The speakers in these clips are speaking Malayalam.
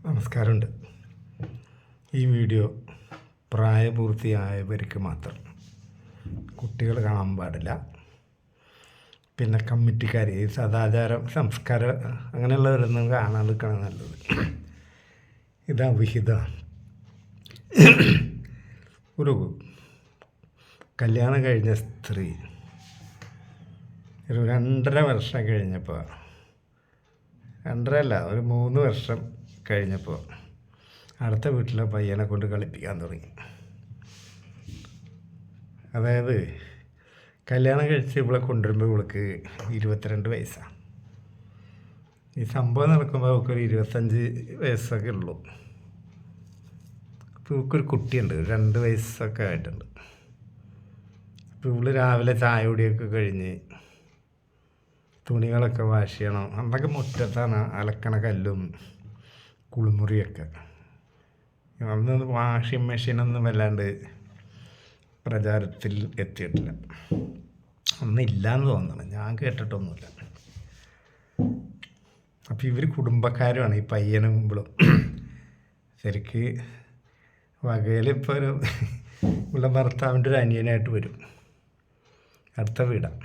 നമസ്കാരമുണ്ട്. ഈ വീഡിയോ പ്രായപൂർത്തിയായവർക്ക് മാത്രം, കുട്ടികൾ കാണാൻ പാടില്ല. പിന്നെ കമ്മിറ്റിക്കാർ, ഈ സദാചാരം സംസ്കാരം അങ്ങനെയുള്ളവരൊന്നും കാണാതിരിക്കണം നല്ലത്. ഇത് അവിഹിതമാണ്. ഒരു കല്യാണം കഴിഞ്ഞ സ്ത്രീ ഒരു 2.5 വർഷം കഴിഞ്ഞപ്പോൾ, 2.5 അല്ല, ഒരു 3 വർഷം കഴിഞ്ഞപ്പോൾ അടുത്ത വീട്ടിലെ പയ്യനെ കൊണ്ട് കളിപ്പിക്കാൻ തുടങ്ങി. അതായത് കല്യാണം കഴിച്ച് ഇവളെ കൊണ്ടുവരുമ്പോൾ ഇവൾക്ക് 22 വയസ്സാണ്. ഈ സംഭവം നടക്കുമ്പോൾ അവൾക്കൊരു 25 വയസ്സൊക്കെ ഉള്ളൂ. അപ്പോൾ ഇവൾക്കൊരു കുട്ടിയുണ്ട്, 2 വയസ്സൊക്കെ ആയിട്ടുണ്ട്. അപ്പോൾ ഇവള് രാവിലെ ചായ കുടിയൊക്കെ കഴിഞ്ഞ് തുണികളൊക്കെ വാഷ് ചെയ്യണം. അന്നൊക്കെ മുറ്റത്താണ് അലക്കണ കല്ലും കുളിമുറിയൊക്കെ. അന്ന് വാഷിംഗ് മെഷീനൊന്നും വല്ലാണ്ട് പ്രചാരത്തിൽ എത്തിയിട്ടില്ല. അന്നില്ലാന്ന് തോന്നണം, ഞാൻ കേട്ടിട്ടൊന്നുമില്ല. അപ്പോൾ ഇവർ കുടുംബക്കാരുമാണ്, ഈ പയ്യനും ഇവളും. ശരിക്ക് വകയിൽ ഇപ്പോൾ ഇവളുടെ ഭർത്താവിൻ്റെ ഒരു അനിയനായിട്ട് വരും, അടുത്ത വീടാണ്.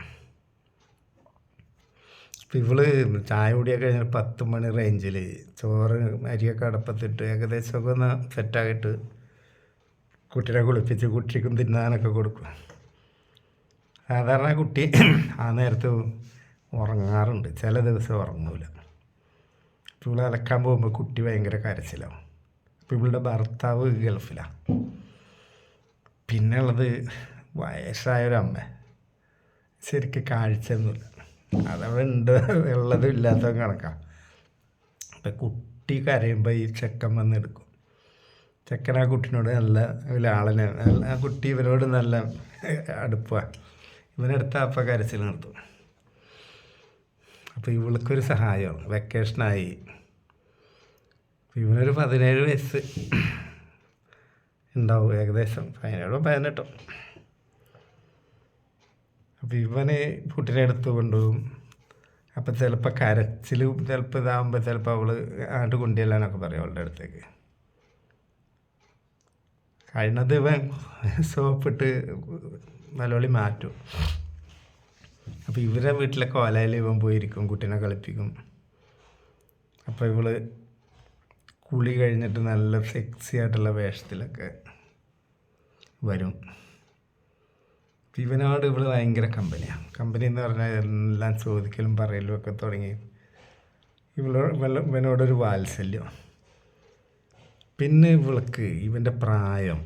അപ്പോൾ ഇവള് ചായ കുടിയൊക്കെ കഴിഞ്ഞാൽ 10 മണി റേഞ്ചിൽ ചോറ് അരിയൊക്കെ അടപ്പത്തിട്ട് ഏകദേശമൊക്കെ ഒന്ന് സെറ്റാക്കിയിട്ട് കുട്ടിയെ കുളിപ്പിച്ച് കുട്ടിക്കും തിന്നാനൊക്കെ കൊടുക്കും. സാധാരണ കുട്ടി ആ നേരത്ത് ഉറങ്ങാറുണ്ട്, ചില ദിവസം ഉറങ്ങൂല. അപ്പോൾ ഇവള് അലക്കാൻ പോകുമ്പോൾ കുട്ടി ഭയങ്കര കരച്ചിലാവും. അപ്പോൾ ഇവളുടെ ഭർത്താവ് ഗൾഫിലാണ്. പിന്നെ ഉള്ളത് വയസ്സായൊരമ്മ, ശരിക്കും കാഴ്ചയൊന്നുമില്ല. അതവിടെ ഉണ്ട്, ഉള്ളതും ഇല്ലാത്തതും കണക്കാം. അപ്പം കുട്ടി കരയുമ്പോൾ ഈ ചെക്കൻ വന്നെടുക്കും. ചെക്കൻ ആ കുട്ടീനോട് നല്ല ലാളന, ആ കുട്ടി ഇവനോട് നല്ല അടുപ്പാണ്. ഇവനെടുത്ത അപ്പം കരച്ചിൽ നിർത്തും. അപ്പോൾ ഇവൾക്കൊരു സഹായമാണ്, വെക്കേഷനായി. ഇവനൊരു 17 വയസ്സ് ഉണ്ടാവും ഏകദേശം, 17 18. അപ്പോൾ ഇവന് കുട്ടീനെ എടുത്ത് കൊണ്ടുപോകും. അപ്പം ചിലപ്പോൾ കരച്ചിൽ ചിലപ്പോൾ ഇതാകുമ്പോൾ ചിലപ്പോൾ അവൾ അങ്ങോട്ട് കൊണ്ടുചെല്ലാനൊക്കെ പറയും അവളുടെ അടുത്തേക്ക്. കഴിയുന്നത് ഇവൻ സോപ്പിട്ട് നല്ലോളി മാറ്റും. അപ്പോൾ ഇവരെ വീട്ടിലെ കോലയിൽ ഇവൻ പോയിരിക്കും, കുട്ടീനെ കളിപ്പിക്കും. അപ്പോൾ ഇവൾ കുളി കഴിഞ്ഞിട്ട് നല്ല സെക്സി ആയിട്ടുള്ള വേഷത്തിലൊക്കെ വരും. ഇവനോട് ഇവള് ഭയങ്കര കമ്പനിയാണ്. കമ്പനി എന്ന് പറഞ്ഞാൽ എല്ലാം ചോദിക്കലും പറയലും ഒക്കെ തുടങ്ങി. ഇവനോടൊരു വാത്സല്യം. പിന്നെ ഇവൾക്ക് ഇവൻ്റെ പ്രായം,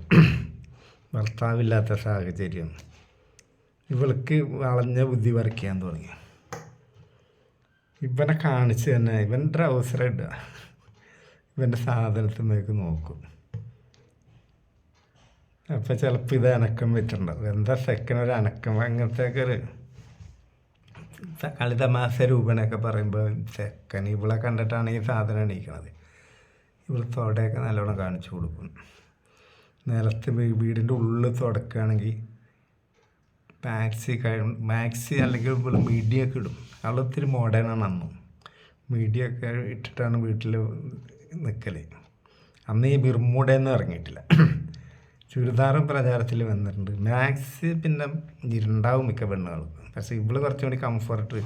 ഭർത്താവില്ലാത്ത സാഹചര്യം, ഇവൾക്ക് വളഞ്ഞ ബുദ്ധി വരയ്ക്കാൻ തുടങ്ങി. ഇവനെ കാണിച്ച് തന്നെ ഇവൻ ട്രൗസർ ഇടുക, ഇവൻ്റെ സാധനത്തിലേക്ക് നോക്കും. അപ്പോൾ ചിലപ്പോൾ ഇത് അനക്കം വെച്ചിട്ടുണ്ടാവും. എന്താ സെക്കൻഡ് അനക്കം, അങ്ങനത്തെയൊക്കെ ഒരു കളി തമാശ രൂപണൊക്കെ പറയുമ്പോൾ സെക്കൻ ഇവളെ കണ്ടിട്ടാണ് ഈ സാധനം എണീക്കണത്. ഇവൾ തുടയൊക്കെ നല്ലോണം കാണിച്ചു കൊടുക്കും. നിലത്ത് വീടിൻ്റെ ഉള്ളിൽ തുടക്കുകയാണെങ്കിൽ മാക്സി അല്ലെങ്കിൽ ഇവൾ മീഡിയൊക്കെ ഇടും. അവളൊത്തിരി മോഡേണാണ് അന്നും. മീഡിയൊക്കെ ഇട്ടിട്ടാണ് വീട്ടിൽ നിൽക്കൽ. അന്ന് ഈ ബിർമൂഡയൊന്നും ഇറങ്ങിയിട്ടില്ല. ചുരിദാറും പ്രചാരത്തിൽ വന്നിട്ടുണ്ട്. മാക്സ് പിന്നെ ഇരുണ്ടാവും മിക്ക പെണ്ണുകൾ. പക്ഷേ ഇവള് കുറച്ചും കൂടി കംഫർട്ട്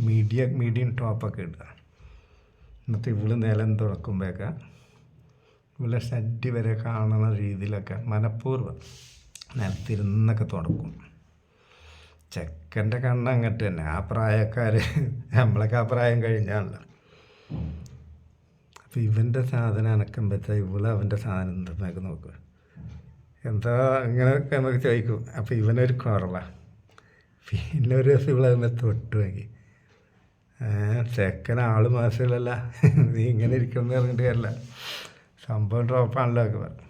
മീഡിയം ടോപ്പൊക്കെ ഇടുക. എന്നിട്ട് ഇവള് നിലം തുറക്കുമ്പോഴൊക്കെ ഇവളെ ഷഡ്ഡി വരെ കാണുന്ന രീതിയിലൊക്കെ മനഃപൂർവ്വം നിലത്തിരുന്നൊക്കെ തുടക്കും. ചെക്കൻ്റെ കണ്ണ് അങ്ങോട്ട് തന്നെ. ആ പ്രായക്കാർ നമ്മളൊക്കെ ആ പ്രായം കഴിഞ്ഞാണല്ലോ. അപ്പോൾ ഇവൻ്റെ സാധനം അനക്കുമ്പോഴത്തെ ഇവള് അവൻ്റെ സാധനം എന്തെന്നൊക്കെ നോക്കുക. എന്താ ഇങ്ങനെയൊക്കെ നമുക്ക് ചോദിക്കും. അപ്പോൾ ഇവനൊരു കുറവാണ്. പിന്നെ ഒരു ദിവസം ഇവളതിനെ തൊട്ട് നോക്കി, ചെക്കൻ ആൾ മാസമില്ലല്ല, നീ ഇങ്ങനെ ഇരിക്കുമെന്ന് പറഞ്ഞിട്ട് അല്ല, സംഭവം ഡ്രോപ്പാണല്ലോ ഒക്കെ പറഞ്ഞു.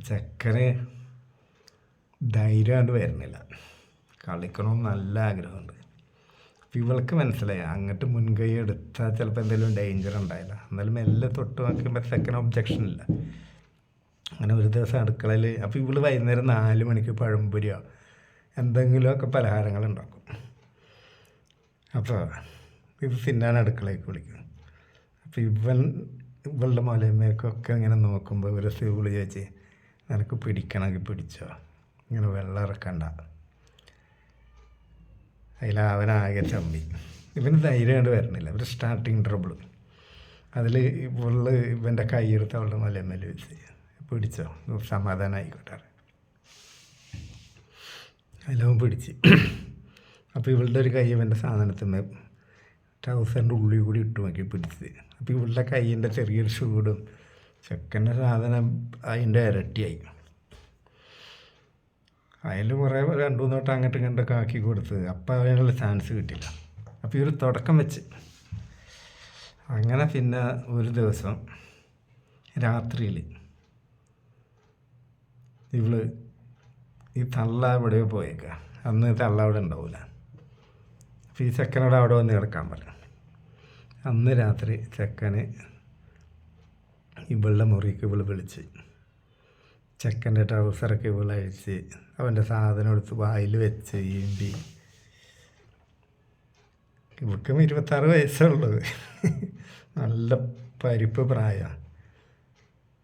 ചെക്കന് ധൈര്യം കൊണ്ട് വരുന്നില്ല, കളിക്കണമെന്ന് നല്ല ആഗ്രഹമുണ്ട്. അപ്പോൾ ഇവൾക്ക് മനസ്സിലായി അങ്ങോട്ട് മുൻകൈ എടുത്താൽ ചിലപ്പോൾ എന്തെങ്കിലും ഡേഞ്ചർ ഉണ്ടായില്ല. എന്നാലും എല്ലാം തൊട്ട് നോക്കുമ്പോൾ ചെക്കന് ഒബ്ജക്ഷൻ ഇല്ല. അങ്ങനെ ഒരു ദിവസം അടുക്കളയിൽ, അപ്പോൾ ഇവള് വൈകുന്നേരം 4 മണിക്ക് പഴംപൊരിയോ എന്തെങ്കിലുമൊക്കെ പലഹാരങ്ങളുണ്ടാക്കും. അപ്പോൾ ഇത് തിന്നാൻ അടുക്കളയ്ക്ക് വിളിക്കും. അപ്പോൾ ഇവൻ ഇവളുടെ മലയമ്മയൊക്കെ ഇങ്ങനെ നോക്കുമ്പോൾ ഒരു സിവിള് ചോദിച്ച് നിനക്ക് പിടിക്കണമെങ്കിൽ പിടിച്ചോ, ഇങ്ങനെ വെള്ളം ഇറക്കണ്ട. അവനാകെ ചമ്മി. ഇവന് ധൈര്യം കൊണ്ട് വരണില്ല, ഒരു സ്റ്റാർട്ടിങ് ട്രബിൾ. അതിൽ ഇവൻ്റെ കൈയെടുത്ത് അവളുടെ മലയമ്മേൽ വെച്ച് പിടിച്ചോ, സമാധാനം ആയിക്കോട്ടെ. അതിലവൻ പിടിച്ച്. അപ്പോൾ ഇവളുടെ ഒരു കൈ ഇവൻ്റെ സാധനത്തിന്മേൽ ട്രൗസറിൻ്റെ ഉള്ളിൽ കൂടി ഇട്ട് നോക്കി പിടിച്ച്. അപ്പോൾ ഇവളുടെ കൈയിൻ്റെ ചെറിയൊരു ചൂടും ചെക്കൻ്റെ സാധനം അതിൻ്റെ ഇരട്ടിയായി. അതിൽ കുറേ 2-3 വട്ടം അങ്ങോട്ടും ഇങ്ങോട്ടൊക്കെ ആക്കി കൊടുത്ത്. അപ്പം അതിനുള്ള ചാൻസ് കിട്ടില്ല. അപ്പോൾ ഈ ഒരു തുടക്കം വെച്ച് അങ്ങനെ. പിന്നെ ഒരു ദിവസം രാത്രിയിൽ ഇവള് ഈ തള്ള എവിടെയോ പോയേക്കുക. അന്ന് തള്ള അവിടെ ഉണ്ടാവില്ല. അപ്പോൾ ഈ ചെക്കനോട് അവിടെ വന്ന് കിടക്കാൻ പറഞ്ഞു. അന്ന് രാത്രി ചെക്കന് ഇവളുടെ മുറിക്ക് ഇവള് വിളിച്ച് ചെക്കൻ്റെ ട്രൗസറൊക്കെ ഇവളഴിച്ച് അവൻ്റെ സാധനം എടുത്ത് വായിൽ വെച്ച് ഈമ്പി. ഇവൾക്കും 26 വയസ്സുള്ളത്, നല്ല പരിപ്പ് പ്രായമാണ്.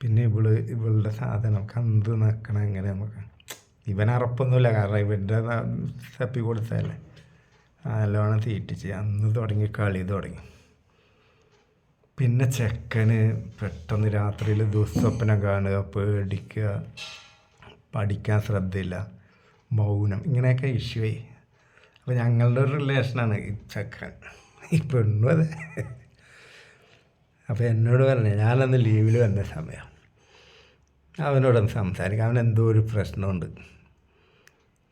പിന്നെ ഇവളുടെ സാധനം കന്ത് നക്കണം. എങ്ങനെ നമുക്ക് ഇവൻ അറപ്പൊന്നുമില്ല, കാരണം ഇവൻ്റെ തപ്പി കൊടുത്തതല്ലേ. നല്ലോണം തീറ്റിച്ച് അന്ന് തുടങ്ങി കളി തുടങ്ങി. പിന്നെ ചെക്കന് പെട്ടെന്ന് രാത്രിയിൽ ദുസ്വപ്നം കാണുക, പേടിക്കുക, പഠിക്കാൻ ശ്രദ്ധയില്ല, മൗനം, ഇങ്ങനെയൊക്കെ ഇഷ്യൂ ആയി. അപ്പോൾ ഞങ്ങളുടെ ഒരു റിലേഷനാണ് ഈ ചെക്കൻ, ഈ പെണ്ണും അതെ. അപ്പോൾ എന്നോട് പറഞ്ഞു, ഞാനന്ന് ലീവിൽ വന്ന സമയം അവനോടൊന്ന് സംസാരിക്കാം. അവനെന്തോ ഒരു പ്രശ്നമുണ്ട്,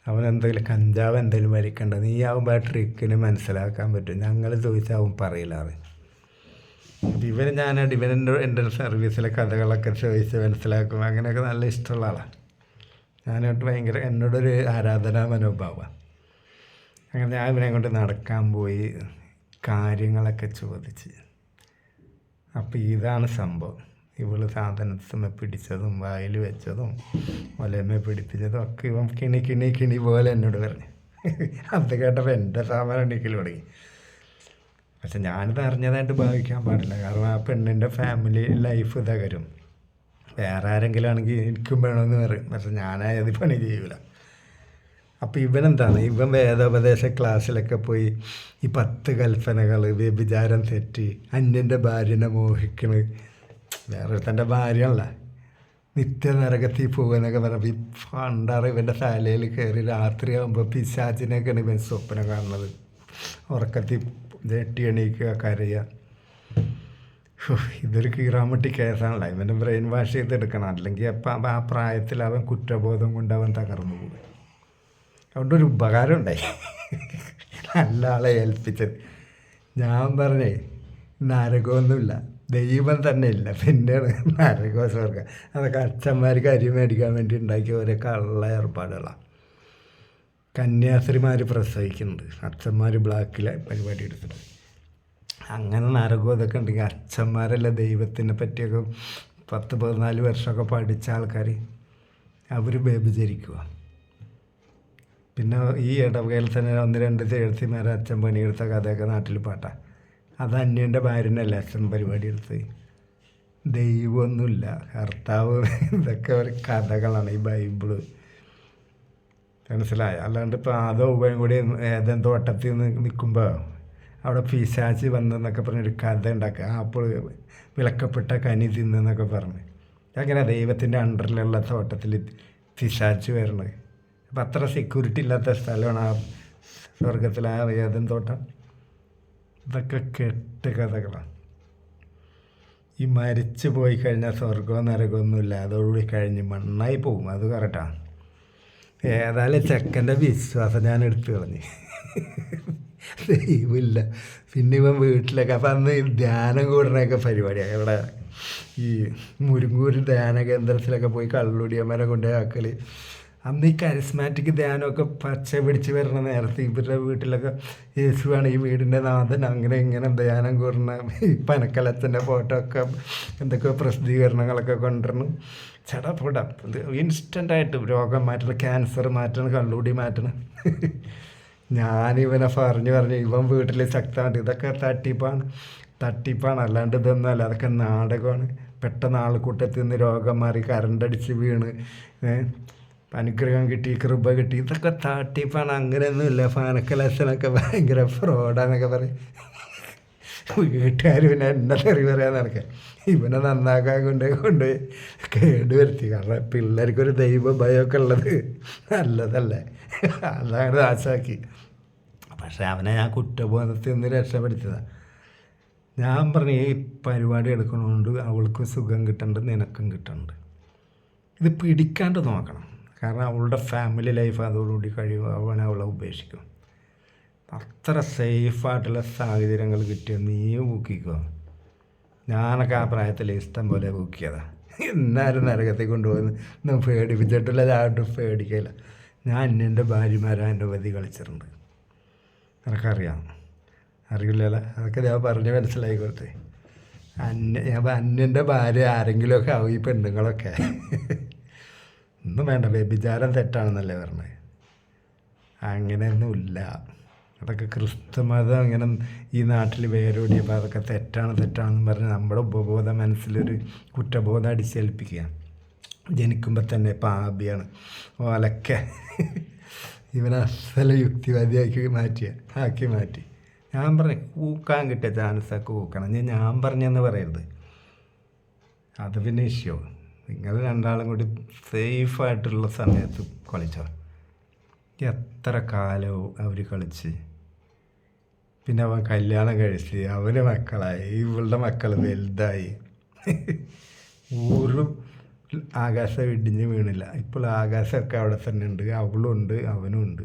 അവനെന്തെങ്കിലും കഞ്ചാവ് എന്തെങ്കിലും വലിക്കണ്ട. നീ ആവുമ്പോൾ ആ ട്രിക്കിന് മനസ്സിലാക്കാൻ പറ്റും. ഞങ്ങൾ ചോദിച്ചാൽ അവൻ പറയില്ലാറ്. ഇവനെൻ്റെ സർവീസിലെ കഥകളൊക്കെ ചോദിച്ച് മനസ്സിലാക്കും. അങ്ങനെയൊക്കെ നല്ല ഇഷ്ടമുള്ള ആളാണ്. ഞാനോട്ട് ഭയങ്കര എന്നോടൊരു ആരാധനാ മനോഭാവമാണ്. അങ്ങനെ ഞാൻ ഇവനെ കൊണ്ട് നടക്കാൻ പോയി, കാര്യങ്ങളൊക്കെ ചോദിച്ച്. അപ്പോൾ ഇതാണ് സംഭവം. ഇവള് സാധനത്തിന്മേൽ പിടിച്ചതും വായിൽ വെച്ചതും ഒലമേ പിടിപ്പിച്ചതും ഒക്കെ ഇവൻ കിണി പോലെ എന്നോട് പറഞ്ഞു. അത് കേട്ടപ്പോൾ എൻ്റെ സാമാനം എണ്ണിക്കൽ തുടങ്ങി. പക്ഷെ ഞാനിത് അറിഞ്ഞതായിട്ട് ഭാവിക്കാൻ പാടില്ല, കാരണം ആ പെണ്ണിൻ്റെ ഫാമിലി ലൈഫ് തകരും. വേറെ ആരെങ്കിലും ആണെങ്കിൽ എനിക്കും വേണമെന്ന് പറയും, പക്ഷെ ഞാനായത് പണി ചെയ്യൂല. അപ്പോൾ ഇവനെന്താണ്, ഇവൻ വേദോപദേശ ക്ലാസ്സിലൊക്കെ പോയി ഈ 10 കൽപ്പനകൾ, വ്യഭിചാരം തെറ്റി, അന്യൻ്റെ ഭാര്യനെ മോഹിക്കണ്, വേറൊരുത്തൻ്റെ ഭാര്യയല്ല, നിത്യനരകത്തിൽ പോകുന്നൊക്കെ പറഞ്ഞപ്പോൾ ഈ പണ്ടാറ് ഇവൻ്റെ തലയിൽ കയറി രാത്രിയാകുമ്പോൾ പിശാചിനെയൊക്കെയാണ് ഇവൻ സ്വപ്നം കാണുന്നത്. ഉറക്കത്തിൽ ഞെട്ടി എണീക്കുക, കരയുക. ഇതൊരു കീറാമട്ടി കേസാണല്ലോ. ഇവൻ്റെ ബ്രെയിൻ വാഷ് ചെയ്തെടുക്കണം, അല്ലെങ്കിൽ അപ്പം ആ പ്രായത്തിൽ അവൻ കുറ്റബോധം കൊണ്ട് അവൻ തകർന്നു പോകും. അതുകൊണ്ടൊരു ഉപകാരം ഉണ്ടായി, നല്ല ആളെ ഏൽപ്പിച്ചത്. ഞാൻ പറഞ്ഞേ നരകമൊന്നുമില്ല, ദൈവം തന്നെ ഇല്ല, പിന്നെയാണ് നരകോ സ്വർഗം. അതൊക്കെ അച്ഛന്മാർക്ക് അരി മേടിക്കാൻ വേണ്ടി ഉണ്ടാക്കിയ ഓരോ കള്ള ഏർപ്പാടുകളാണ്. കന്യാസ്ത്രീമാർ പ്രസവിക്കുന്നുണ്ട്, അച്ഛന്മാർ ബ്ലാക്കിലെ പരിപാടി എടുത്തിട്ട്. അങ്ങനെ നരകവും ഇതൊക്കെ ഉണ്ടെങ്കിൽ അച്ഛന്മാരല്ല ദൈവത്തിനെ പറ്റിയൊക്കെ 10-14 വർഷമൊക്കെ പഠിച്ച ആൾക്കാർ അവർ വ്യഭിചരിക്കുക. പിന്നെ ഈ ഇടവകയിൽ തന്നെ 1-2 ചേർത്തിമാരെ അച്ഛൻ പണിയെടുത്ത കഥയൊക്കെ നാട്ടിൽ പാട്ടാണ്. അത് അന്യൻ്റെ ഭാര്യനല്ല അച്ഛൻ പരിപാടി എടുത്ത്. ദൈവമൊന്നുമില്ല, കർത്താവ്, ഇതൊക്കെ ഒരു കഥകളാണ് ഈ ബൈബിള്, മനസ്സിലായ. അല്ലാണ്ട് ഇപ്പോൾ അതോ ഉഭയം കൂടി ഏതെങ്കിലും തോട്ടത്തിൽ നിന്ന് നിൽക്കുമ്പോൾ അവിടെ പിശാചി വന്നെന്നൊക്കെ പറഞ്ഞൊരു കഥ ഉണ്ടാക്കുക. അപ്പോൾ വിലക്കപ്പെട്ട കനി തിന്നെന്നൊക്കെ പറഞ്ഞ് അങ്ങനെ ദൈവത്തിൻ്റെ അണ്ടറിലുള്ള തോട്ടത്തിൽ പിശാചി വരണത്. അപ്പം അത്ര സെക്യൂരിറ്റി ഇല്ലാത്ത സ്ഥലമാണ് ആ സ്വർഗത്തിലെ ആ ഏതെങ്കിലും തോട്ടം. ഇതൊക്കെ കെട്ട് കഥകളാണ്. ഈ മരിച്ചു പോയി കഴിഞ്ഞാൽ സ്വർഗവും നരകമൊന്നുമില്ല, അതോടുകൂടി കഴിഞ്ഞ് മണ്ണായി പോകും. അത് കറക്റ്റാണ്. ഏതായാലും ചെക്കൻ്റെ വിശ്വാസം ഞാൻ എടുത്തു കളഞ്ഞ്, ദൈവമില്ല. പിന്നെ ഇവൻ വീട്ടിലൊക്കെ അപ്പം അന്ന് ധ്യാനം കൂടുന്നതൊക്കെ പരിപാടിയാണ്. ഇവിടെ ഈ മുരുങ്ങൂർ ധ്യാന കേന്ദ്രത്തിലൊക്കെ പോയി കള്ളുടിയന്മാരെ കൊണ്ടുപോയി ആക്കൽ. അന്ന് ഈ കരിസ്മാറ്റിക് ധ്യാനമൊക്കെ പച്ച പിടിച്ച് വരുന്ന നേരത്തെ ഇവരുടെ വീട്ടിലൊക്കെ യേശുവാണ് ഈ വീടിൻ്റെ നാഥൻ, അങ്ങനെ ഇങ്ങനെ ധ്യാനം കൂടുന്ന ഈ പനക്കലച്ചൻ്റെ ഫോട്ടോ ഒക്കെ എന്തൊക്കെയോ പ്രസിദ്ധീകരണങ്ങളൊക്കെ കൊണ്ടുവരണം. ചടപുട ഇൻസ്റ്റൻ്റായിട്ട് രോഗം മാറ്റണം, ക്യാൻസർ മാറ്റണം, കള്ളുകൂടി മാറ്റണം. ഞാനിവനെ പറഞ്ഞ് ഇവൻ വീട്ടിൽ ശക്തമായിട്ട് ഇതൊക്കെ തട്ടിപ്പാണ്. തട്ടിപ്പാണ്, അല്ലാണ്ട് ഇതൊന്നും അല്ല. അതൊക്കെ നാടകമാണ്. പെട്ടെന്ന് ആൾക്കൂട്ടത്തിൽ നിന്ന് രോഗം മാറി കരണ്ടടിച്ച് വീണ് അനുഗ്രഹം കിട്ടി, കൃപ കിട്ടി, ഇതൊക്കെ തട്ടിപ്പാണ്. അങ്ങനെയൊന്നുമില്ല. ഫാനക്കലക്ഷനൊക്കെ ഭയങ്കര ഫ്രോഡാന്നൊക്കെ പറയും. വീട്ടുകാർ പിന്നെ എന്നെ തെറി പറയാൻ നടക്കുക. ഇവനെ നന്നാക്കാൻ കൊണ്ടുപോയി കേടുവരുത്തി. കാരണം പിള്ളേർക്കൊരു ദൈവ ഭയമൊക്കെ ഉള്ളത് നല്ലതല്ലേ, അതാണ് നാശാക്കി. പക്ഷെ അവനെ ഞാൻ കുറ്റബോധത്തിൽ നിന്ന് രക്ഷപ്പെടുത്തിയതാണ്. ഞാൻ പറഞ്ഞു ഈ പരിപാടി എടുക്കണോണ്ട് അവൾക്ക് സുഖം കിട്ടുന്നുണ്ട്, നിനക്കും കിട്ടുന്നുണ്ട്. ഇത് പിടിക്കാണ്ട് നോക്കണം. കാരണം അവളുടെ ഫാമിലി ലൈഫ് അതോടുകൂടി കഴിയും, അവളെ ഉപേക്ഷിക്കും. അത്ര സേഫായിട്ടുള്ള സാഹചര്യങ്ങൾ കിട്ടിയ നീ ഊക്കിക്കോ. ഞാനൊക്കെ ആ പ്രായത്തിൽ ഇഷ്ടം പോലെ ഊക്കിയതാണ്. എന്നാലും നരകത്തിൽ കൊണ്ടുപോകുന്നു പേടിപ്പിച്ചിട്ടില്ല, ആരും പേടിക്കില്ല. ഞാൻ അന്യൻ്റെ ഭാര്യമാരെ എൻ്റെ വതി കളിച്ചിട്ടുണ്ട്. നിനക്കറിയാം? അറിയില്ലല്ലോ. അതൊക്കെ ഞാൻ പറഞ്ഞ് മനസ്സിലായിക്കോട്ടെ. ഞാൻ അന്യൻ്റെ ഭാര്യ ആരെങ്കിലുമൊക്കെ ആവും ഈ പെണ്ണുങ്ങളൊക്കെ. ഒന്നും വേണ്ട, വ്യഭിചാരം തെറ്റാണെന്നല്ലേ പറഞ്ഞത്. അങ്ങനെയൊന്നുമില്ല. അതൊക്കെ ക്രിസ്തുമതം ഇങ്ങനെ ഈ നാട്ടിൽ വേരോടിയപ്പോൾ അതൊക്കെ തെറ്റാണെന്ന് പറഞ്ഞ് നമ്മുടെ ഉപബോധ മനസ്സിലൊരു കുറ്റബോധം അടിച്ചേൽപ്പിക്കുക. ജനിക്കുമ്പോൾ തന്നെ പാപിയാണ് ഓലക്കെ. ഇവനെ അസല യുക്തിവാദിയാക്കി മാറ്റി. ഞാൻ പറഞ്ഞു ഊക്കാൻ കിട്ടിയ ചാൻസൊക്കെ ഊക്കണം. ഞാൻ പറഞ്ഞെന്ന് പറയരുത്. അത് പിന്നെ ഇഷ്യൂ. നിങ്ങൾ രണ്ടാളും കൂടി സേഫായിട്ടുള്ള സമയത്ത് കളിച്ചോ. എത്ര കാലവും അവർ കളിച്ച്, പിന്നെ അവൻ കല്യാണം കഴിച്ച് അവന് മക്കളായി, ഇവളുടെ മക്കൾ വലുതായി. ഒരു ആകാശം ഇടിഞ്ഞ് വീണില്ല. ഇപ്പോൾ ആകാശമൊക്കെ അവിടെ തന്നെ ഉണ്ട്, അവളും ഉണ്ട് അവനും ഉണ്ട്.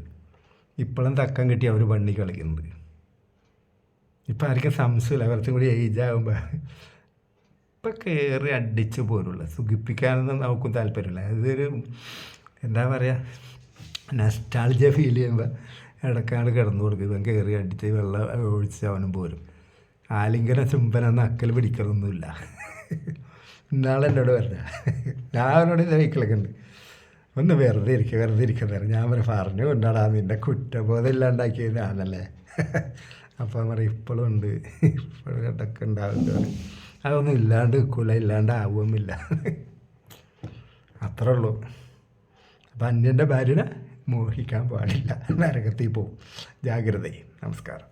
ഇപ്പോഴും തക്കം കിട്ടി അവർ വണ്ണി കളിക്കുന്നുണ്ട്. ഇപ്പം ആർക്കും സംശയമില്ല. കുറച്ചും കൂടി ഏജാകുമ്പോൾ ഇപ്പം കയറി അടിച്ച് പോരുള്ളൂ. സുഖിപ്പിക്കാനൊന്നും നമുക്കും താല്പര്യമില്ല. ഇതൊരു എന്താ പറയുക, നസ്റ്റാൾജിയ ഫീൽ ചെയ്യുമ്പോൾ ഇടക്കാണ്ട് കിടന്നു കൊടുക്കും. ഇവൻ കയറി അടിച്ച് വെള്ളം ഒഴിച്ച് അവനും പോരും. ആലിംഗന ചുംബനം അക്കൽ പിടിക്കലൊന്നുമില്ല. ഇന്നാളെന്നോട് പറഞ്ഞ ഞാൻ അവനോട് ഇത് വയ്ക്കലൊക്കെ ഉണ്ട്. ഒന്ന് വെറുതെ ഇരിക്കുന്നത് ഞാൻ പറഞ്ഞു കൊണ്ടാടാ നിൻ്റെ കുറ്റബോധം ഇല്ലാണ്ടാക്കിയത് ഞാനല്ലേ. അപ്പോൾ പറയും ഇപ്പോഴും ഉണ്ട്, ഇപ്പോഴും ഇടയ്ക്ക് ഉണ്ടാവുന്നത്. അതൊന്നും ഇല്ലാണ്ട് നിൽക്കില്ല, ഇല്ലാണ്ടാവുമില്ല. അത്രേ ഉള്ളൂ. അപ്പം അന്യൻ്റെ ഭാര്യനെ മോഹിക്കാൻ പാടില്ല, നരകത്തിൽ പോവും. ജാഗ്രത. നമസ്കാരം.